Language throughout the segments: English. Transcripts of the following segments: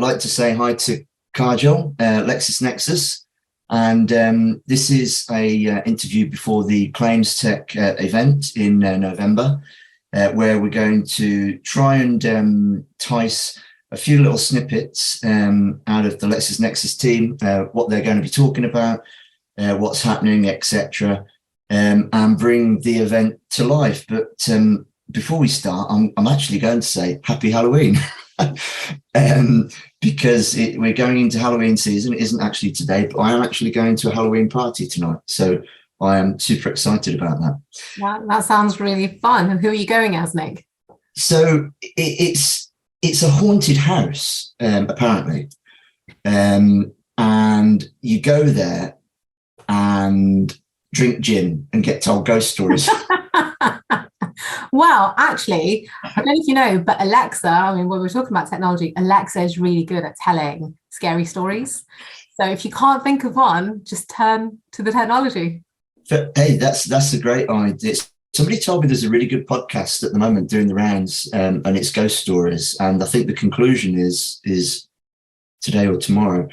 like to say hi to Kajal, LexisNexis. And this is a interview before the ClaimsTech event in November, where we're going to try and entice a few little snippets out of the LexisNexis team, what they're going to be talking about, what's happening, etc., and bring the event to life. But before we start, I'm actually going to say Happy Halloween. Because we're going into Halloween season. It isn't actually today, but I am actually going to a Halloween party tonight. So I am super excited about that. That sounds really fun. And who are you going as, Nick? So it's a haunted house, apparently. And you go there and drink gin and get told ghost stories. Well, actually, I don't know if you know, but Alexa, I mean, when we're talking about technology, Alexa is really good at telling scary stories. So if you can't think of one, just turn to the technology. Hey, that's a great idea. Somebody told me there's a really good podcast at the moment doing the rounds, and it's ghost stories. And I think the conclusion is today or tomorrow.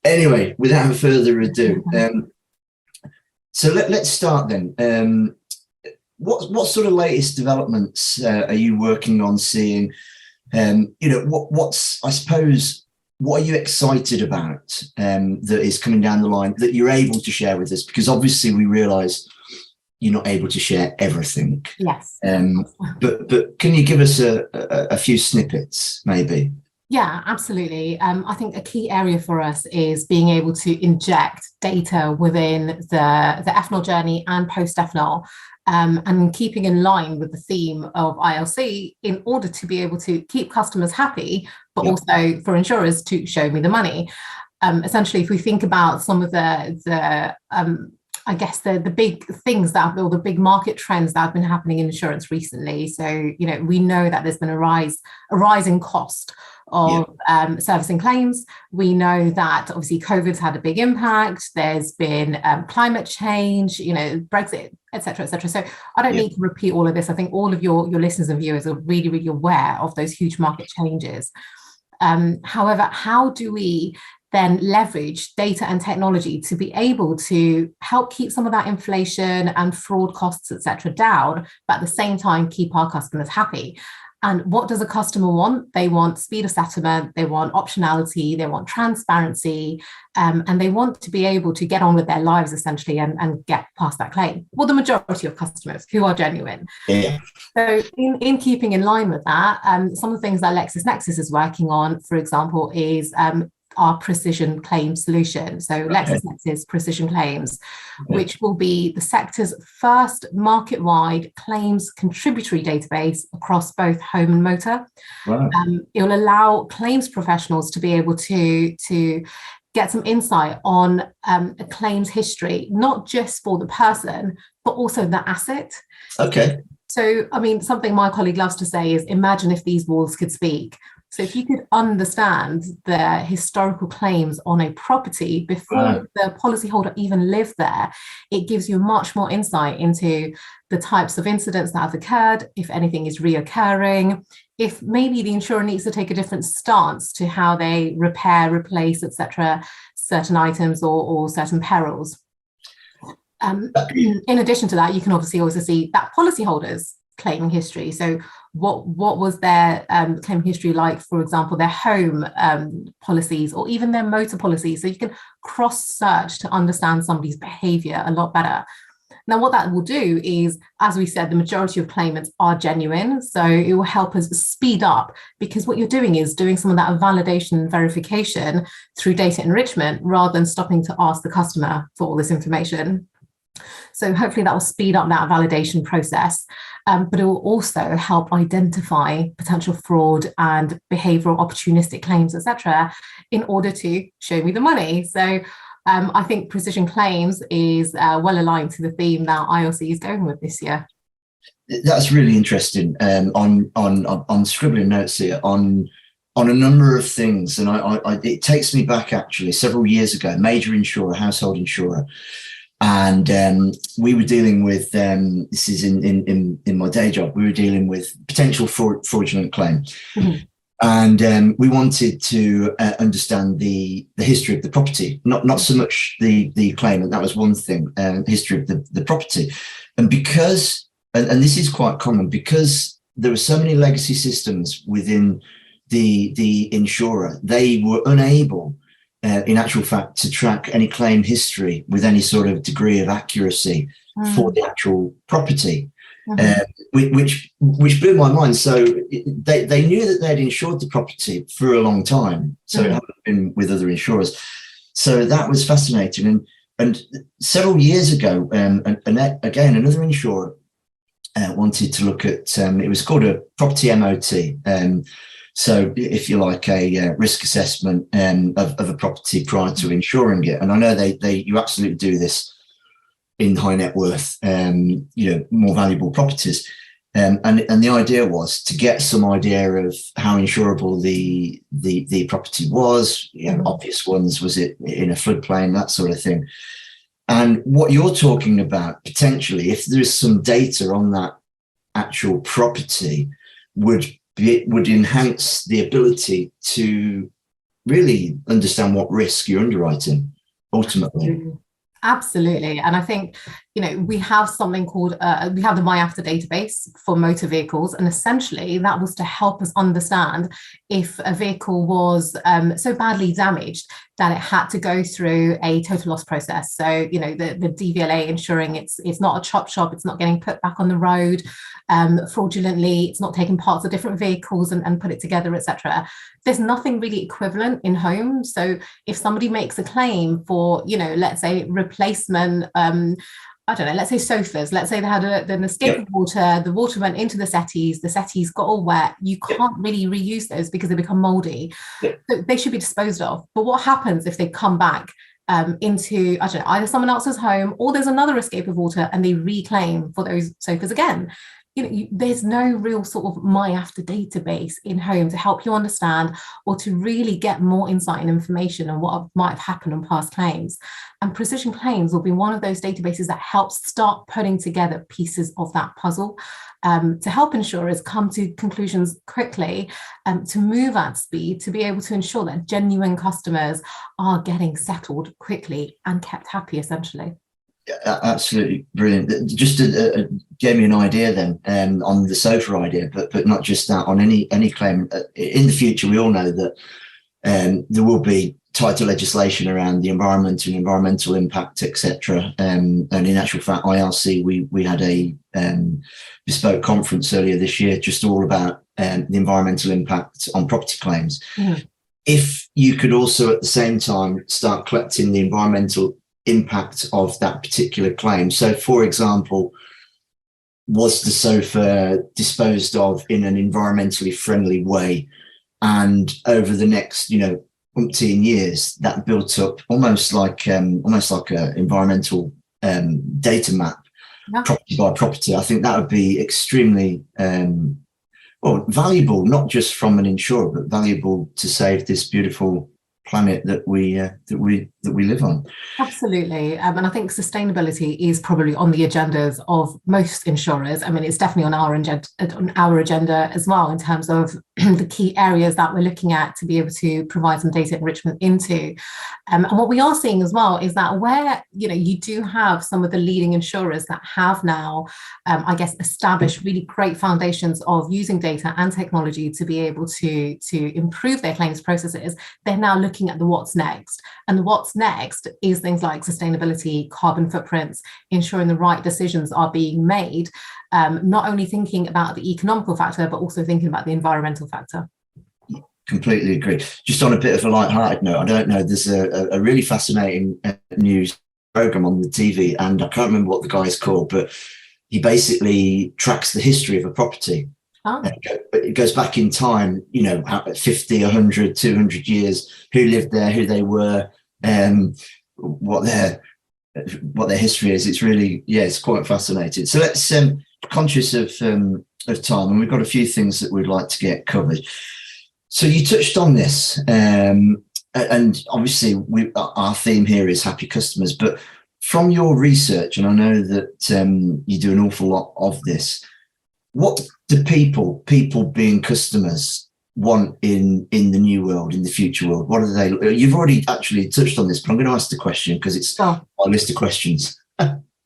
Anyway, without further ado, so let's start then. What sort of latest developments are you working on seeing? What's I suppose, what are you excited about that is coming down the line that you're able to share with us? Because obviously we realise you're not able to share everything. Yes. But can you give us a few snippets, maybe? Yeah, absolutely. I think a key area for us is being able to inject data within the ethanol journey and post-ethanol. And keeping in line with the theme of ILC in order to be able to keep customers happy, but also for insurers to show me the money. Essentially, if we think about some of the I guess the big things or the big market trends that have been happening in insurance recently. So, we know that there's been a rise in cost of servicing claims. We know that obviously COVID's had a big impact. There's been climate change, Brexit, etc., etc. So I don't need to repeat all of this. I think all of your listeners and viewers are really, really aware of those huge market changes. However, how do we then leverage data and technology to be able to help keep some of that inflation and fraud costs, etc., down, but at the same time keep our customers happy? And what does a customer want? They want speed of settlement, they want optionality, they want transparency, and they want to be able to get on with their lives essentially and get past that claim. Well, the majority of customers who are genuine. Yeah. So in keeping in line with that, some of the things that LexisNexis is working on, for example, is our precision claim solution. So LexisNexis Precision Claims, which will be the sector's first market-wide claims contributory database across both home and motor. Wow. It will allow claims professionals to be able to get some insight on a claims history, not just for the person, but also the asset. Okay. So, I mean, something my colleague loves to say is, imagine if these walls could speak. So if you could understand the historical claims on a property before the policyholder even lived there, it gives you much more insight into the types of incidents that have occurred, if anything is reoccurring, if maybe the insurer needs to take a different stance to how they repair, replace, etc., certain items or certain perils. In addition to that, you can obviously also see that policyholders' claiming history. So what was their claim history like, for example, their home policies or even their motor policies. So you can cross-search to understand somebody's behavior a lot better. Now, what that will do is, as we said, the majority of claimants are genuine. So it will help us speed up, because what you're doing is doing some of that validation and verification through data enrichment rather than stopping to ask the customer for all this information. So hopefully that will speed up that validation process, but it will also help identify potential fraud and behavioural opportunistic claims, etc., in order to show me the money. So I think precision claims is well aligned to the theme that ILC is going with this year. That's really interesting. On scribbling notes here on a number of things, and it takes me back actually several years ago. Major insurer, household insurer. And we were dealing with, this is in my day job, we were dealing with potential fraudulent claim. Mm-hmm. And we wanted to understand the history of the property, not so much the claim, and that was one thing, history of the property. And because, and this is quite common, because there were so many legacy systems within the insurer, they were unable, in actual fact, to track any claim history with any sort of degree of accuracy for the actual property. Which blew my mind. So they knew that they'd insured the property for a long time, so it hadn't been with other insurers. So that was fascinating. And several years ago, and again, another insurer wanted to look at, it was called a property MOT. So if you like, a risk assessment of a property prior to insuring it. And I know you absolutely do this in high net worth, more valuable properties. And the idea was to get some idea of how insurable the property was. Obvious ones, was it in a floodplain, that sort of thing. And what you're talking about, potentially, if there's some data on that actual property, would enhance the ability to really understand what risk you're underwriting ultimately. Absolutely. And I think, we have something called, we have the MyAfter database for motor vehicles. And essentially that was to help us understand if a vehicle was so badly damaged that it had to go through a total loss process. So, the DVLA ensuring it's not a chop shop, it's not getting put back on the road fraudulently, it's not taking parts of different vehicles and put it together, etc. There's nothing really equivalent in home. So if somebody makes a claim for, let's say replacement, I don't know, let's say sofas, let's say they had an escape of water, the water went into the settees got all wet, you can't really reuse those because they become moldy. So they should be disposed of. But what happens if they come back into, I don't know, either someone else's home or there's another escape of water and they reclaim for those sofas again? There's no real sort of MyAfter database in home to help you understand or to really get more insight and information on what might have happened on past claims. And Precision Claims will be one of those databases that helps start putting together pieces of that puzzle to help insurers come to conclusions quickly, to move at speed, to be able to ensure that genuine customers are getting settled quickly and kept happy, essentially. Absolutely brilliant. Just gave me an idea then on the sofa idea, but not just that, on any claim. In the future, we all know that there will be tighter legislation around the environment and environmental impact, etc. And in actual fact, IRC, we had a bespoke conference earlier this year just all about the environmental impact on property claims. If you could also at the same time start collecting the environmental impact of that particular claim. So, for example, was the sofa disposed of in an environmentally friendly way? And over the next, umpteen years, that built up almost like a environmental data map, property by property. I think that would be extremely valuable, not just from an insurer, but valuable to save this beautiful planet that we live on. Absolutely. And I think sustainability is probably on the agendas of most insurers. I mean, it's definitely on our agenda as well, in terms of the key areas that we're looking at to be able to provide some data enrichment into. And what we are seeing as well is that where, you do have some of the leading insurers that have now, established really great foundations of using data and technology to be able to improve their claims processes, they're now looking at the what's next. And the what's next is things like sustainability, carbon footprints, ensuring the right decisions are being made, not only thinking about the economical factor, but also thinking about the environmental factor. Completely agree. Just on a bit of a light-hearted note, I don't know, there's a really fascinating news program on the TV, and I can't remember what the guy's called, but he basically tracks the history of a property. It goes back in time, 50, 100, 200 years, who lived there, who they were, what their history is. It's really, it's quite fascinating. So let's, conscious of time, and we've got a few things that we'd like to get covered. So you touched on this, and obviously our theme here is happy customers, but from your research, and I know that you do an awful lot of this, what do people being customers want in the new world, in the future world? What are they? You've already actually touched on this, but I'm going to ask the question because it's on my list of questions.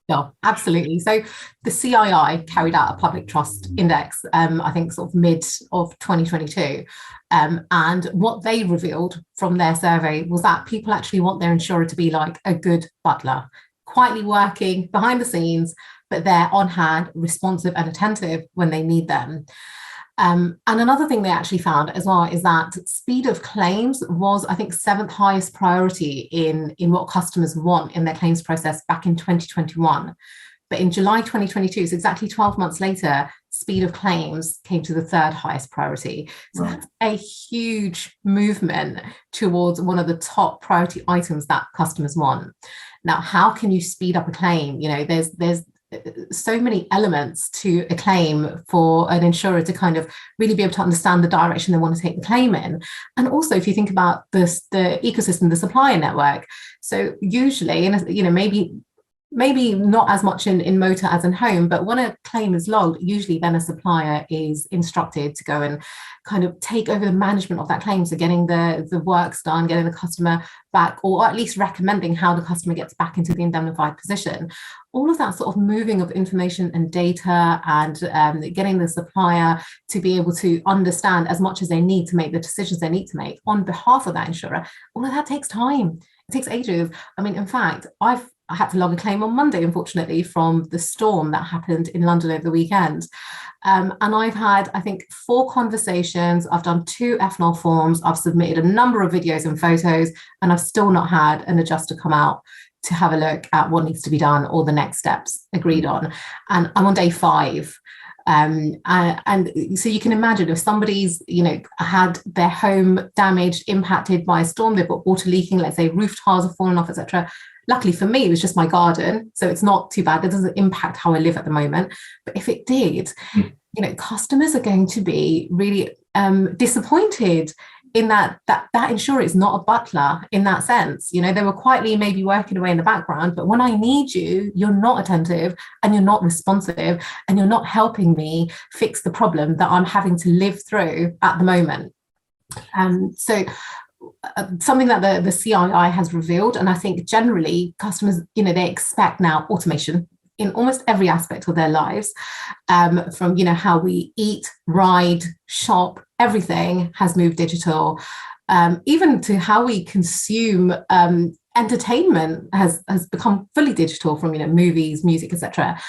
Yeah, absolutely. So the CII carried out a public trust index, I think sort of mid of 2022. And what they revealed from their survey was that people actually want their insurer to be like a good butler, quietly working behind the scenes, but they're on hand, responsive and attentive when they need them. And another thing they actually found as well is that speed of claims was, I think, 7th highest priority in what customers want in their claims process back in 2021. But in July 2022, so exactly 12 months later, speed of claims came to the 3rd highest priority. So that's a huge movement towards one of the top priority items that customers want. Now, how can you speed up a claim? You know, there's so many elements to a claim for an insurer to kind of really be able to understand the direction they want to take the claim in. And also, if you think about this, the ecosystem, the supplier network. So usually, and you know, maybe not as much in motor as in home, but when a claim is logged, usually then a supplier is instructed to go and kind of take over the management of that claim. So getting the works done, getting the customer back, or at least recommending how the customer gets back into the indemnified position. All of that sort of moving of information and data and getting the supplier to be able to understand as much as they need to make the decisions they need to make on behalf of that insurer, all of that takes time. It takes ages. I mean, in fact, I had to log a claim on Monday, unfortunately, from the storm that happened in London over the weekend. And I've had, I think, 4 conversations. I've done 2 FNOL forms. I've submitted a number of videos and photos, and I've still not had an adjuster come out to have a look at what needs to be done or the next steps agreed on. And I'm on day 5. And so you can imagine if somebody's, you know, had their home damaged, impacted by a storm, they've got water leaking, let's say roof tiles have fallen off, etc. Luckily for me, it was just my garden, so it's not too bad. It doesn't impact how I live at the moment. But if it did, you know, customers are going to be really disappointed in that insurer is not a butler in that sense. You know, they were quietly maybe working away in the background, but when I need you, you're not attentive and you're not responsive and you're not helping me fix the problem that I'm having to live through at the moment. So something that the CII has revealed, and I think generally customers, you know, they expect now automation in almost every aspect of their lives, from, you know, how we eat, ride, shop, everything has moved digital, even to how we consume entertainment has become fully digital, from, you know, movies, music, etc.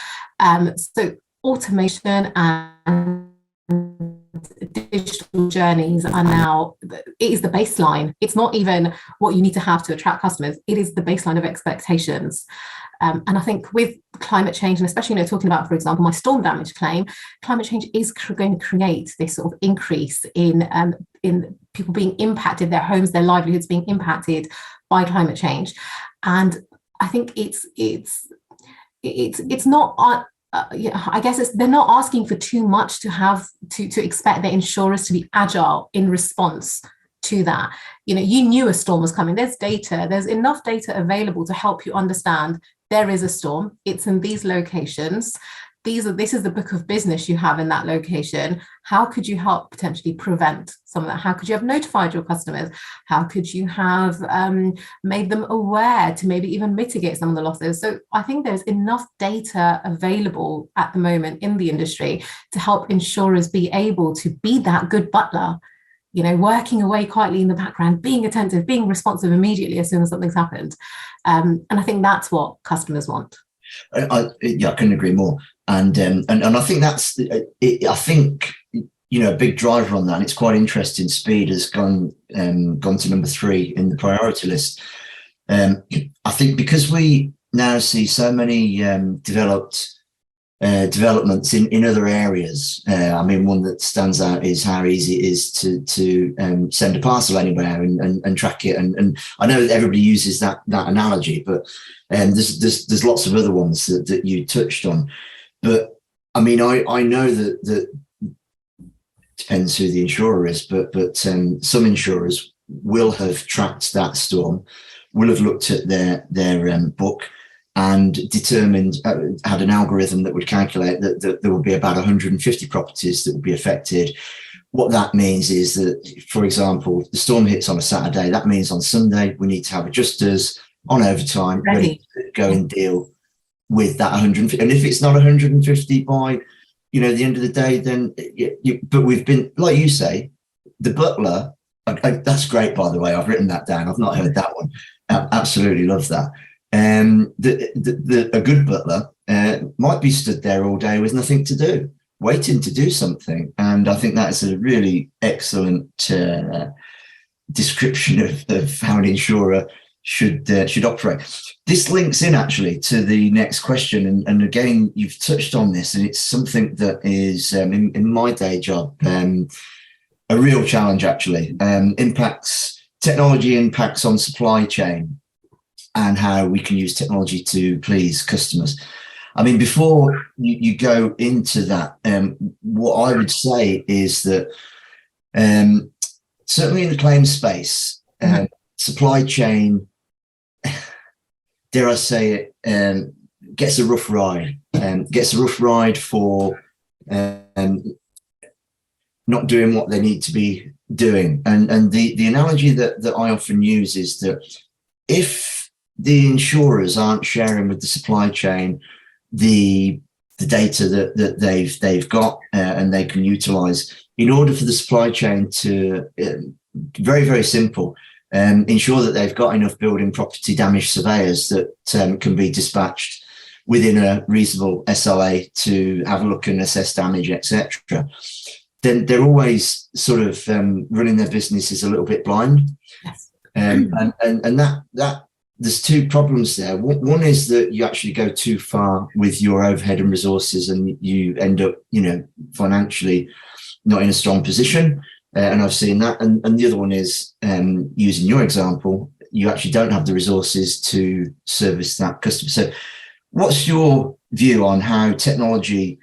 So automation and digital journeys are now, it is the baseline. It's not even what you need to have to attract customers. It is the baseline of expectations. And I think with climate change, and especially, you know, talking about, for example, my storm damage claim, climate change is going to create this sort of increase in people being impacted, their homes, their livelihoods being impacted by climate change. And I think it's not. I guess they're not asking for too much to have to expect their insurers to be agile in response to that. You know, you knew a storm was coming. There's data. There's enough data available to help you understand there is a storm. It's in these locations. This is the book of business you have in that location. How could you help potentially prevent some of that? How could you have notified your customers? How could you have made them aware to maybe even mitigate some of the losses? So I think there's enough data available at the moment in the industry to help insurers be able to be that good butler, you know, working away quietly in the background, being attentive, being responsive immediately as soon as something's happened. And I think that's what customers want. I couldn't agree more. And I think that's, I think, you know, a big driver on that. And it's quite interesting. Speed has gone to number 3 in the priority list. I think because we now see so many developments in other areas. I mean, one that stands out is how easy it is to send a parcel anywhere and track it. And I know that everybody uses that analogy, but there's lots of other ones that you touched on. But I mean, I know that depends who the insurer is, but some insurers will have tracked that storm, will have looked at their book and determined, had an algorithm that would calculate that there would be about 150 properties that would be affected, what that means is that, for example, the storm hits on a Saturday. That means on Sunday, we need to have adjusters on overtime ready to go and deal with that 150. And if it's not 150 by, the end of the day, then, but we've been, like you say, the butler, that's great, by the way. I've written that down. I've not heard that one. Absolutely love that. A good butler might be stood there all day with nothing to do, waiting to do something. And I think that's a really excellent description of how an insurer should operate. This links in actually to the next question. And again, you've touched on this, and it's something that is in my day job, a real challenge actually. Technology impacts on supply chain and how we can use technology to please customers. I mean, before you go into that, what I would say is that certainly in the claims space, supply chain, dare I say it, gets a rough ride, for not doing what they need to be doing. And the analogy that I often use is that if the insurers aren't sharing with the supply chain the data that they've got and they can utilize in order for the supply chain to very, very simple, ensure that they've got enough building property damage surveyors that can be dispatched within a reasonable SLA to have a look and assess damage, etc., then they're always sort of running their businesses a little bit blind. Yes. And that there's two problems there. One is that you actually go too far with your overhead and resources, and you end up, financially not in a strong position. And I've seen that. And the other one is, using your example, you actually don't have the resources to service that customer. So what's your view on how technology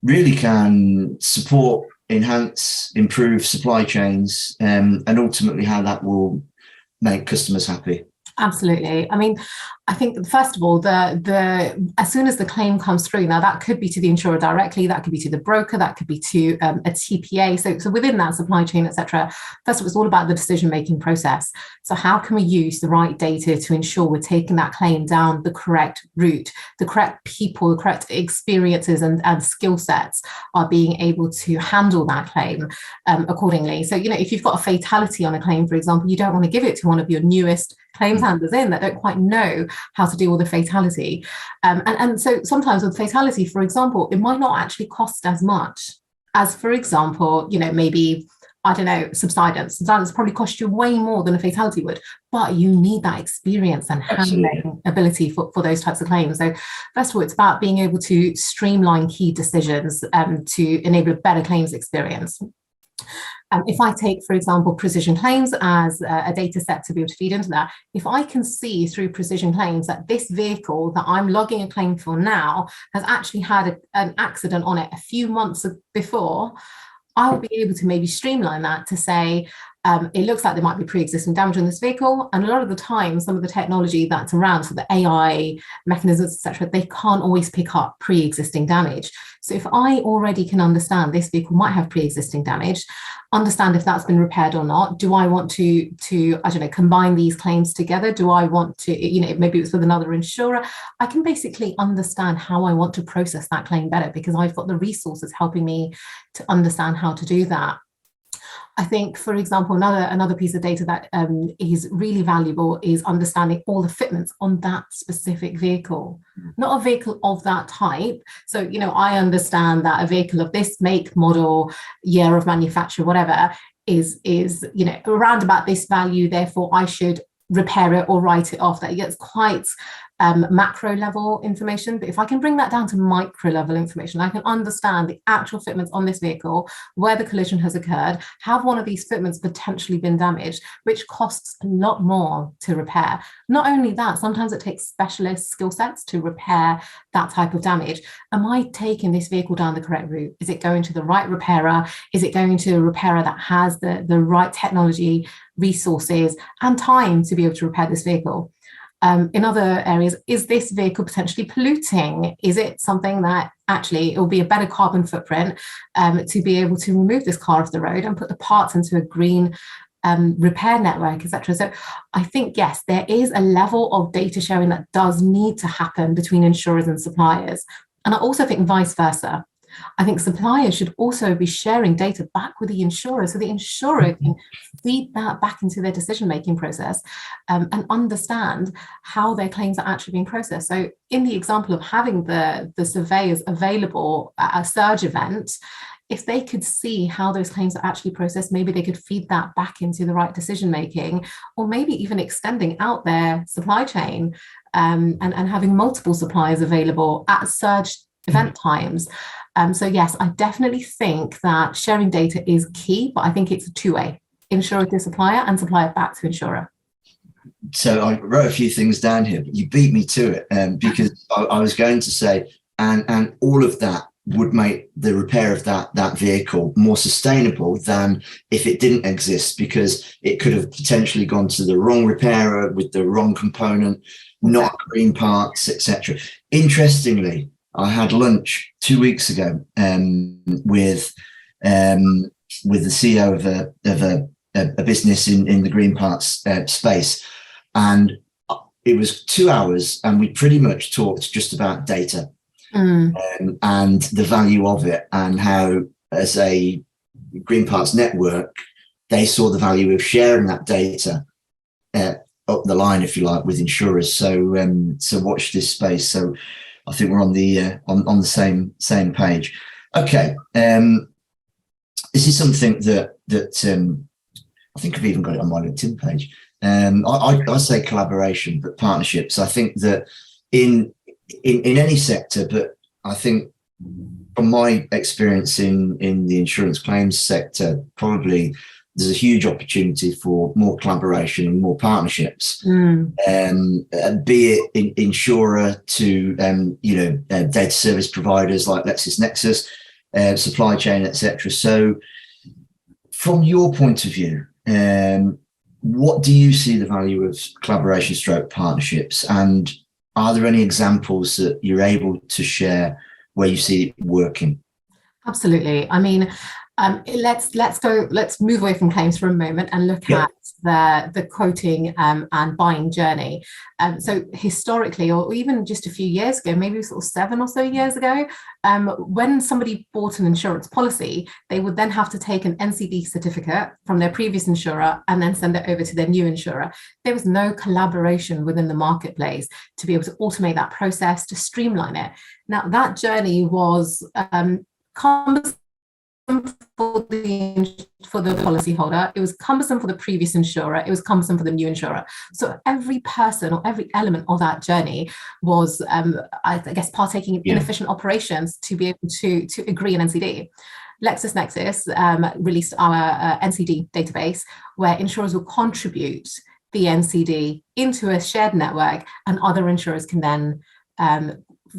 really can support, enhance, improve supply chains, and ultimately how that will make customers happy? Absolutely. I mean, I think first of all, the as soon as the claim comes through, now that could be to the insurer directly, that could be to the broker, that could be to a TPA. So within that supply chain, etc. First of all, it's all about the decision-making process. So how can we use the right data to ensure we're taking that claim down the correct route, the correct people, the correct experiences and skill sets are being able to handle that claim accordingly. So, if you've got a fatality on a claim, for example, you don't want to give it to one of your newest claims handlers in that don't quite know how to deal with a fatality. And so sometimes with fatality, for example, it might not actually cost as much as, for example, maybe, I don't know, subsidence. Subsidence probably cost you way more than a fatality would, but you need that experience and handling ability for those types of claims. So first of all, it's about being able to streamline key decisions to enable a better claims experience. If I take, for example, precision claims as a data set to be able to feed into that, if I can see through precision claims that this vehicle that I'm logging a claim for now has actually had an accident on it a few months before, I'll be able to maybe streamline that to say, it looks like there might be pre-existing damage on this vehicle. And a lot of the time, some of the technology that's around, so the AI mechanisms, etc., they can't always pick up pre-existing damage. So if I already can understand this vehicle might have pre-existing damage, understand if that's been repaired or not, do I want to I don't know, combine these claims together? Do I want to, maybe it's with another insurer? I can basically understand how I want to process that claim better because I've got the resources helping me to understand how to do that. I think, for example, another piece of data that is really valuable is understanding all the fitments on that specific vehicle, not a vehicle of that type. So, I understand that a vehicle of this make, model, year of manufacture, whatever, is around about this value. Therefore, I should repair it or write it off. That gets quite macro level information, but if I can bring that down to micro level information, I can understand the actual fitments on this vehicle, where the collision has occurred, have one of these fitments potentially been damaged, which costs a lot more to repair. Not only that, sometimes it takes specialist skill sets to repair that type of damage. Am I taking this vehicle down the correct route? Is it going to the right repairer? Is it going to a repairer that has the right technology, resources and time to be able to repair this vehicle? In other areas, is this vehicle potentially polluting? Is it something that actually it will be a better carbon footprint to be able to remove this car off the road and put the parts into a green repair network, etc. So I think, yes, there is a level of data sharing that does need to happen between insurers and suppliers. And I also think vice versa. I think suppliers should also be sharing data back with the insurer so the insurer can feed that back into their decision-making process and understand how their claims are actually being processed. So in the example of having the surveyors available at a surge event, if they could see how those claims are actually processed, maybe they could feed that back into the right decision-making, or maybe even extending out their supply chain and having multiple suppliers available at surge event times. So yes, I definitely think that sharing data is key, but I think it's a two-way, insurer to supplier and supplier back to insurer. So I wrote a few things down here, but you beat me to it because I was going to say, and all of that would make the repair of that vehicle more sustainable than if it didn't exist, because it could have potentially gone to the wrong repairer with the wrong component, not green parts, etc. Interestingly, I had lunch 2 weeks ago with the CEO of a business in the green parts space, and it was 2 hours, and we pretty much talked just about data and the value of it, and how, as a green parts network, they saw the value of sharing that data up the line, if you like, with insurers. So watch this space. So I think we're on the same page. Okay, this is something that I think I've even got it on my LinkedIn page. I say collaboration, but partnerships. I think that in any sector, but I think from my experience in the insurance claims sector, probably there's a huge opportunity for more collaboration and more partnerships, be it insurer to data service providers like LexisNexis, supply chain, etc. So from your point of view, what do you see the value of collaboration stroke partnerships, and are there any examples that you're able to share where you see it working? Absolutely. I mean, let's move away from claims for a moment and look at the quoting and buying journey. So historically, or even just a few years ago, maybe sort of 7 or so years ago, when somebody bought an insurance policy, they would then have to take an NCD certificate from their previous insurer and then send it over to their new insurer. There was no collaboration within the marketplace to be able to automate that process, to streamline it. Now, that journey was cumbersome for the policyholder, it was cumbersome for the previous insurer, it was cumbersome for the new insurer. So every person or every element of that journey was, I guess, partaking in inefficient operations to be able to agree an NCD. LexisNexis released our NCD database, where insurers will contribute the NCD into a shared network, and other insurers can then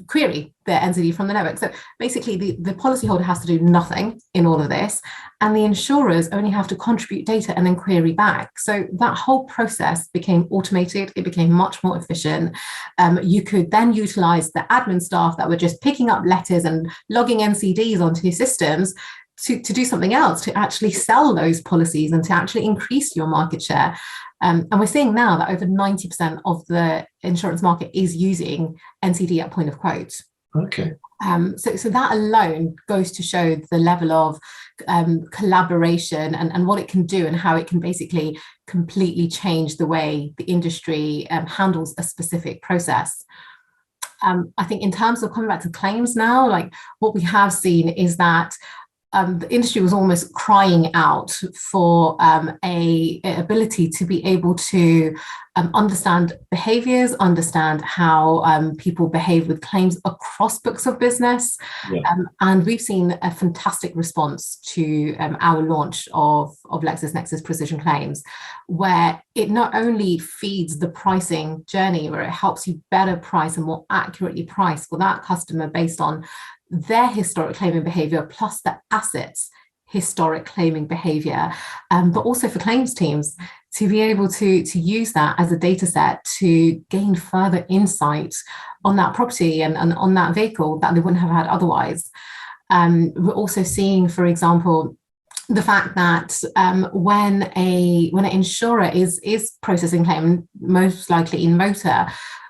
query the NCD from the network. So basically the policyholder has to do nothing in all of this, and the insurers only have to contribute data and then query back. So that whole process became automated, it became much more efficient. You could then utilize the admin staff that were just picking up letters and logging NCDs onto systems to do something else, to actually sell those policies and to actually increase your market share. And we're seeing now that over 90% of the insurance market is using NCD at point of quote. Okay. So that alone goes to show the level of collaboration and what it can do, and how it can basically completely change the way the industry handles a specific process. I think in terms of coming back to claims now, like what we have seen is that the industry was almost crying out for a ability to be able to understand behaviors, understand how people behave with claims across books of business. And we've seen a fantastic response to our launch of LexisNexis Precision Claims, where it not only feeds the pricing journey, where it helps you better price and more accurately price for that customer based on their historic claiming behavior plus the assets historic claiming behavior, but also for claims teams to be able to use that as a data set to gain further insight on that property and on that vehicle that they wouldn't have had otherwise. We're also seeing, for example, the fact that when an insurer is processing claim, most likely in motor,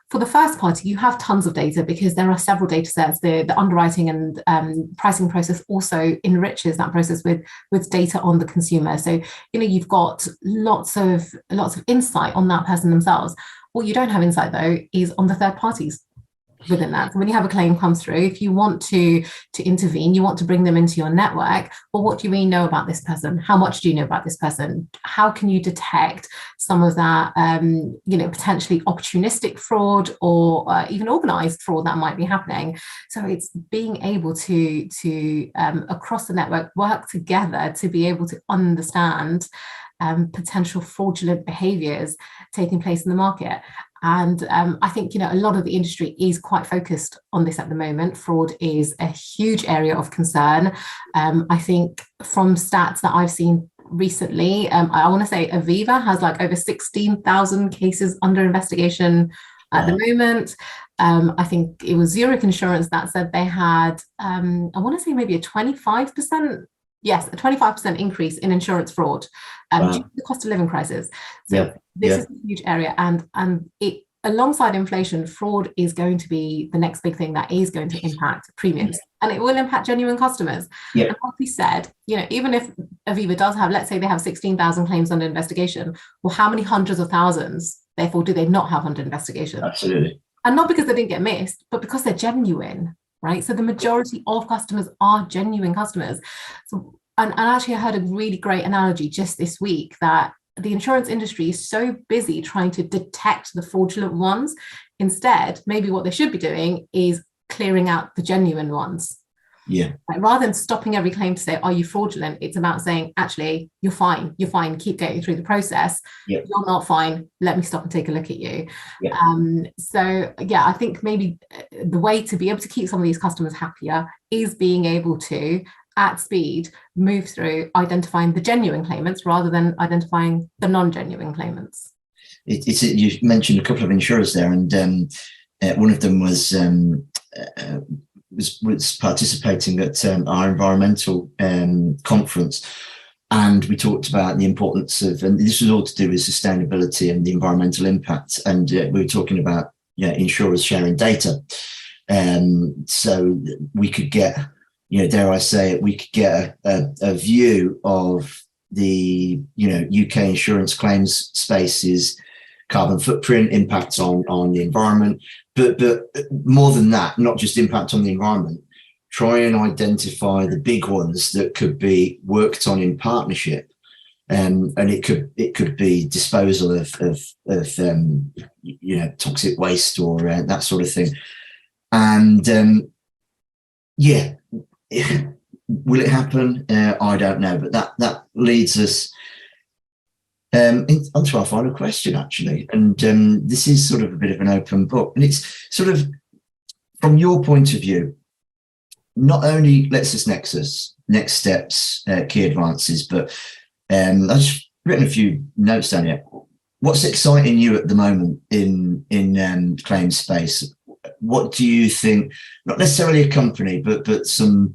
for the first party, you have tons of data because there are several data sets. The underwriting and pricing process also enriches that process with data on the consumer. So, you've got lots of insight on that person themselves. What you don't have insight, though, is on the third parties within that. So when you have a claim come through, if you want to intervene, you want to bring them into your network, well, what do you really know about this person? How much do you know about this person? How can you detect some of that, potentially opportunistic fraud or even organized fraud that might be happening? So it's being able to across the network work together to be able to understand potential fraudulent behaviors taking place in the market. And I think, a lot of the industry is quite focused on this at the moment. Fraud is a huge area of concern. I think from stats that I've seen recently, I want to say Aviva has like over 16,000 cases under investigation at the moment. I think it was Zurich Insurance that said they had, I want to say maybe a 25%. Yes, a 25% increase in insurance fraud due to the cost of living crisis. So this is a huge area, and it, alongside inflation, fraud is going to be the next big thing that is going to impact premiums, and it will impact genuine customers. And like we said, even if Aviva does have, let's say they have 16,000 claims under investigation, well, how many hundreds of thousands, therefore, do they not have under investigation? Absolutely. And not because they didn't get missed, but because they're genuine. Right. So the majority of customers are genuine customers. So, and actually, I heard a really great analogy just this week that the insurance industry is so busy trying to detect the fraudulent ones. Instead, maybe what they should be doing is clearing out the genuine ones. Yeah. Right? Rather than stopping every claim to say, are you fraudulent? It's about saying, actually, you're fine. You're fine. Keep getting through the process. You're not fine. Let me stop and take a look at you. I think maybe the way to be able to keep some of these customers happier is being able to, at speed, move through identifying the genuine claimants rather than identifying the non-genuine claimants. You mentioned a couple of insurers there, and one of them was participating at our environmental conference, and we talked about the importance of, and this was all to do with sustainability and the environmental impact, and we were talking about insurers sharing data, so we could get, dare I say it, we could get a view of the UK insurance claims space's carbon footprint, impacts on the environment, but more than that, not just impact on the environment, try and identify the big ones that could be worked on in partnership, and it could be disposal of toxic waste or that sort of thing, and will it happen? I don't know, but that leads us onto our final question, actually, and this is sort of a bit of an open book, and it's sort of from your point of view, not only LexisNexis, next steps, key advances, but I've just written a few notes down here. What's exciting you at the moment in claims space? What do you think? Not necessarily a company, but some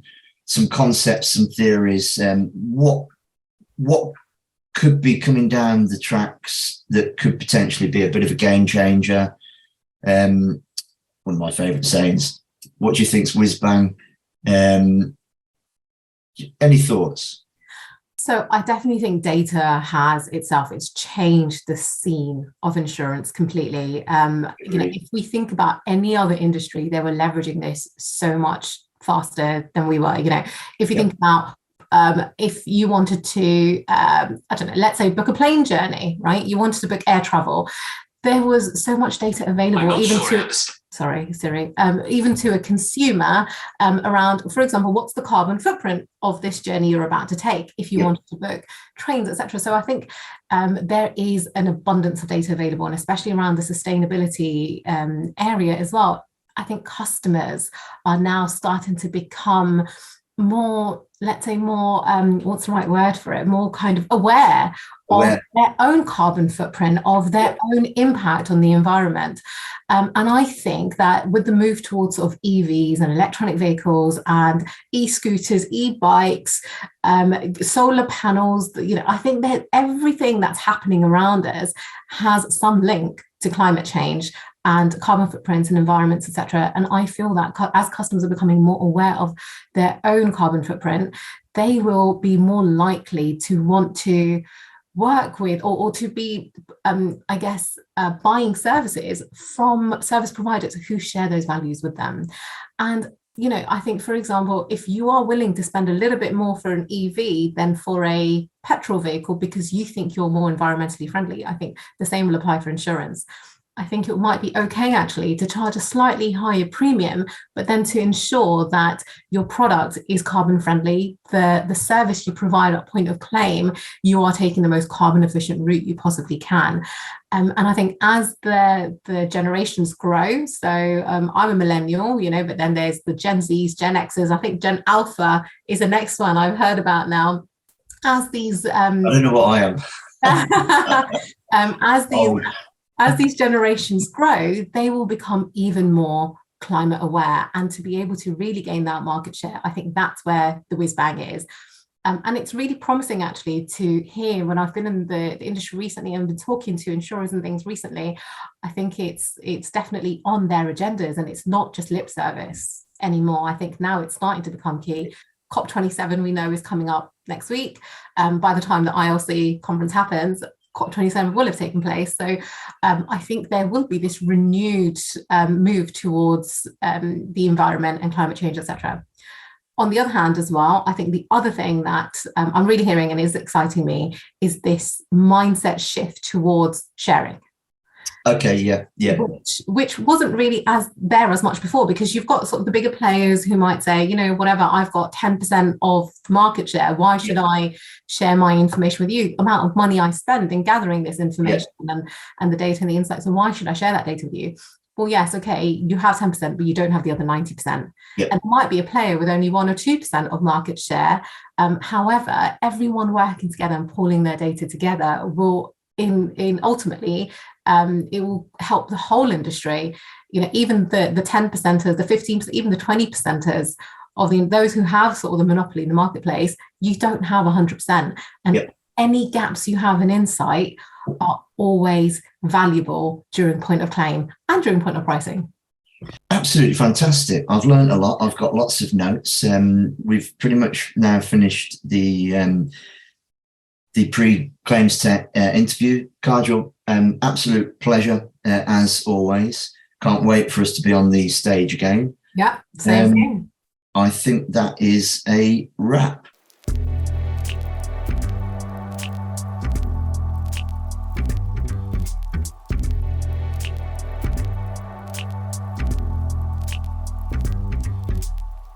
concepts, some theories. What could be coming down the tracks that could potentially be a bit of a game changer? One of my favourite sayings. What do you think's whiz bang? Any thoughts? So I definitely think data has itself, it's changed the scene of insurance completely. If we think about any other industry, they were leveraging this so much faster than we were. If you think about if you wanted to, let's say book a plane journey, right? You wanted to book air travel. There was so much data available, even to a consumer around, for example, what's the carbon footprint of this journey you're about to take if you wanted to book trains, etc. So I think there is an abundance of data available, and especially around the sustainability area as well. I think customers are now starting to become more, let's say more, what's the right word for it? More kind of aware of their own carbon footprint, of their own impact on the environment. And I think that with the move towards sort of EVs and electronic vehicles and e-scooters, e-bikes, solar panels, I think that everything that's happening around us has some link to climate change and carbon footprints and environments, etc. And I feel that as customers are becoming more aware of their own carbon footprint, they will be more likely to want to work with or to be, buying services from service providers who share those values with them. And I think, for example, if you are willing to spend a little bit more for an EV than for a petrol vehicle because you think you're more environmentally friendly, I think the same will apply for insurance. I think it might be okay actually to charge a slightly higher premium, but then to ensure that your product is carbon friendly, the service you provide at point of claim, you are taking the most carbon efficient route you possibly can. And I think as the generations grow, so I'm a millennial, but then there's the Gen Zs, Gen Xs, I think Gen Alpha is the next one I've heard about now. As these I don't know what I am. As these generations grow, they will become even more climate aware, and to be able to really gain that market share, I think that's where the whiz bang is. And it's really promising actually to hear, when I've been in the industry recently and been talking to insurers and things recently, I think it's definitely on their agendas, and it's not just lip service anymore. I think now it's starting to become key. COP27 we know is coming up next week. By the time the ILC conference happens, COP27 will have taken place. So I think there will be this renewed move towards the environment and climate change, etc. On the other hand as well, I think the other thing that I'm really hearing and is exciting me is this mindset shift towards sharing. Okay, yeah. Which wasn't really as much before, because you've got sort of the bigger players who might say, whatever, I've got 10% of market share. Why should I share my information with you? The amount of money I spend in gathering this information and the data and the insights. So why should I share that data with you? Well, yes, okay, you have 10%, but you don't have the other 90%. Yep. And there might be a player with only 1 or 2% of market share. However, everyone working together and pooling their data together will ultimately it will help the whole industry. Even the 10%ers, the 15%, even the 20%ers of those who have sort of the monopoly in the marketplace, you don't have 100%. And any gaps you have in insight are always valuable during point of claim and during point of pricing. Absolutely fantastic. I've learned a lot. I've got lots of notes. We've pretty much now finished the pre-ClaimsTech interview. Kajal, absolute pleasure as always. Can't wait for us to be on the stage again. Yeah, same thing. I think that is a wrap.